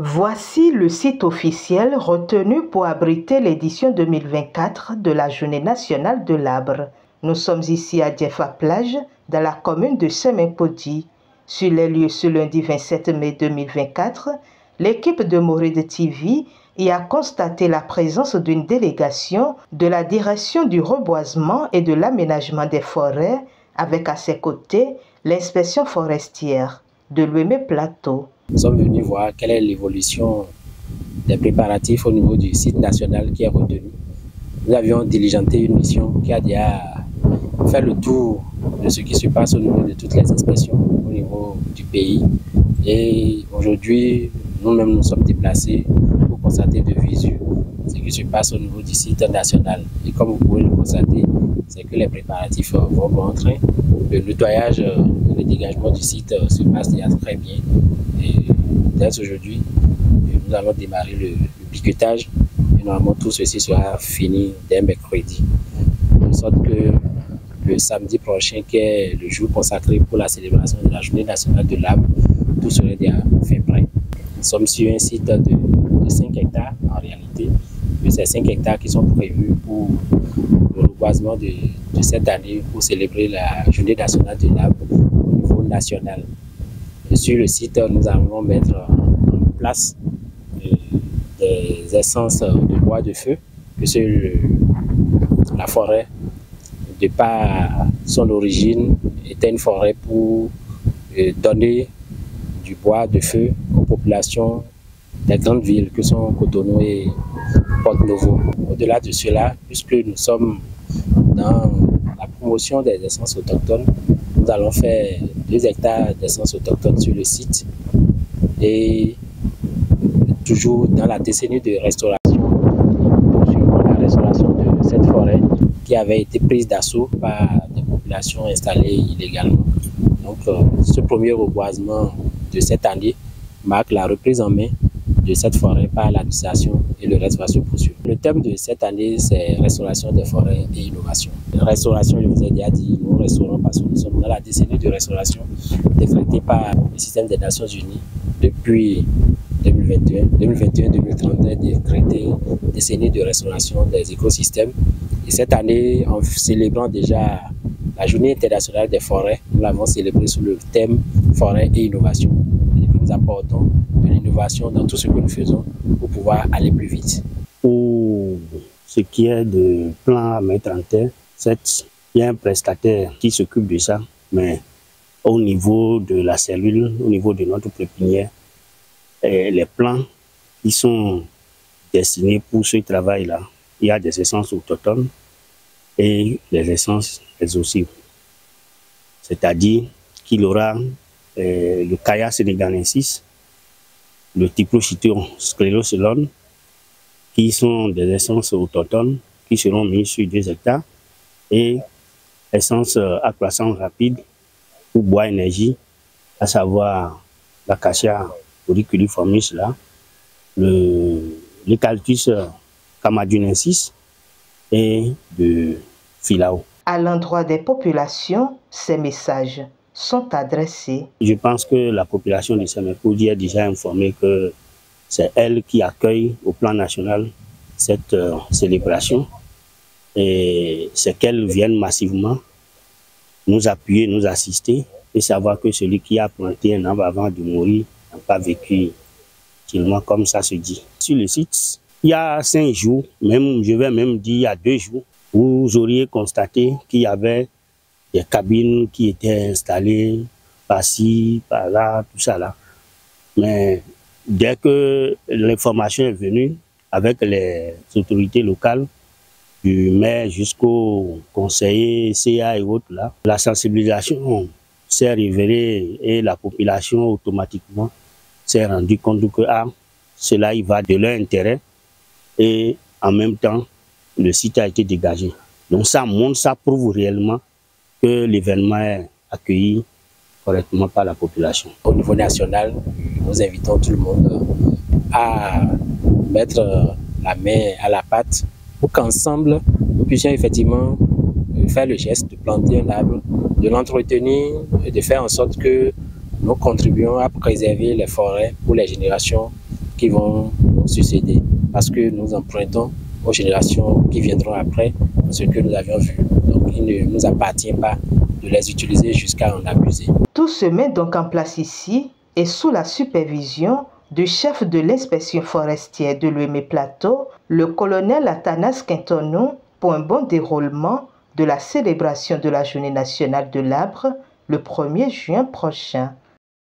Voici le site officiel retenu pour abriter l'édition 2024 de la Journée nationale de l'arbre. Nous sommes ici à Diefa Plage, dans la commune de Semimpodi. Sur les lieux ce lundi 27 mai 2024, l'équipe de Mouride TV y a constaté la présence d'une délégation de la direction du reboisement et de l'aménagement des forêts, avec à ses côtés l'inspection forestière de l'Ouémé Plateau. Nous sommes venus voir quelle est l'évolution des préparatifs au niveau du site national qui est retenu. Nous avions diligenté une mission qui a déjà fait le tour de ce qui se passe au niveau de toutes les inspections au niveau du pays. Et aujourd'hui, nous-mêmes nous sommes déplacés pour constater de visu ce qui se passe au niveau du site national. Et comme vous pouvez le constater, c'est que les préparatifs vont bon train. Le nettoyage et le dégagement du site se passe déjà très bien. Et dès aujourd'hui, nous allons démarrer le piquetage et normalement tout ceci sera fini dès mercredi. De sorte que le samedi prochain, qui est le jour consacré pour la célébration de la Journée nationale de l'arbre, tout serait déjà fait prêt. Nous sommes sur un site de 5 hectares en réalité. Et ces 5 hectares qui sont prévus pour le reboisement de cette année pour célébrer la Journée nationale de l'arbre au niveau national. Et sur le site, nous allons mettre en place des essences de bois de feu, puisque la forêt, de par son origine, était une forêt pour donner du bois de feu aux populations des grandes villes que sont Cotonou et Porto-Novo. Au-delà de cela, puisque nous sommes dans la promotion des essences autochtones, nous allons faire 2 hectares d'essences autochtones sur le site et toujours dans la décennie de restauration, la restauration de cette forêt qui avait été prise d'assaut par des populations installées illégalement. Donc ce premier reboisement de cette année marque la reprise en main de cette forêt par l'administration et le reste va se poursuivre. Le thème de cette année, c'est restauration des forêts et innovation. Restauration, je vous ai déjà dit, nous restaurons parce que nous sommes dans la décennie de restauration décrétée par le système des Nations Unies depuis 2021-2031 décrété décennie de restauration des écosystèmes. Et cette année, en célébrant déjà la Journée internationale des forêts, nous l'avons célébrée sous le thème forêt et innovation. Nous apportons de l'innovation dans tout ce que nous faisons pour pouvoir aller plus vite. Pour ce qui est de plan à mettre en terre, il y a un prestataire qui s'occupe de ça, mais au niveau de la cellule, au niveau de notre pépinière, les plans qui sont destinés pour ce travail-là, il y a des essences autochtones et des essences exaucives. C'est-à-dire qu'il aura le Caya sénégalensis, le Typhlochiton sclérosolone, qui sont des essences autochtones qui seront mises sur 2 hectares, et essences à croissance rapide pour bois énergie, à savoir l'acacia auriculiformis, l'eucalyptus camadunensis et de filao. À l'endroit des populations, ces messages sont adressés. Je pense que la population de Semimpodi est déjà informée que c'est elle qui accueille au plan national cette célébration et c'est qu'elle vienne massivement nous appuyer, nous assister et savoir que celui qui a planté un arbre avant de mourir n'a pas vécu seulement comme ça se dit. Sur le site, il y a 5 jours, même, je vais même dire il y a 2 jours, vous auriez constaté qu'il y avait des cabines qui étaient installées par-ci, par-là, tout ça là. Mais dès que l'information est venue avec les autorités locales, du maire jusqu'au conseiller CA et autres là, la sensibilisation s'est révélée et la population automatiquement s'est rendue compte que cela y va de leur intérêt et en même temps le site a été dégagé. Donc ça montre, ça prouve réellement que l'événement est accueilli correctement par la population. Au niveau national, nous invitons tout le monde à mettre la main à la pâte pour qu'ensemble, nous puissions effectivement faire le geste de planter un arbre, de l'entretenir et de faire en sorte que nous contribuons à préserver les forêts pour les générations qui vont nous succéder, parce que nous empruntons aux générations qui viendront après ce que nous avions vu. Donc il ne nous appartient pas de les utiliser jusqu'à en abuser. Tout se met donc en place ici et sous la supervision du chef de l'inspection forestière de l'Ouémé Plateau, le colonel Athanas Quintonou, pour un bon déroulement de la célébration de la Journée nationale de l'arbre le 1er juin prochain.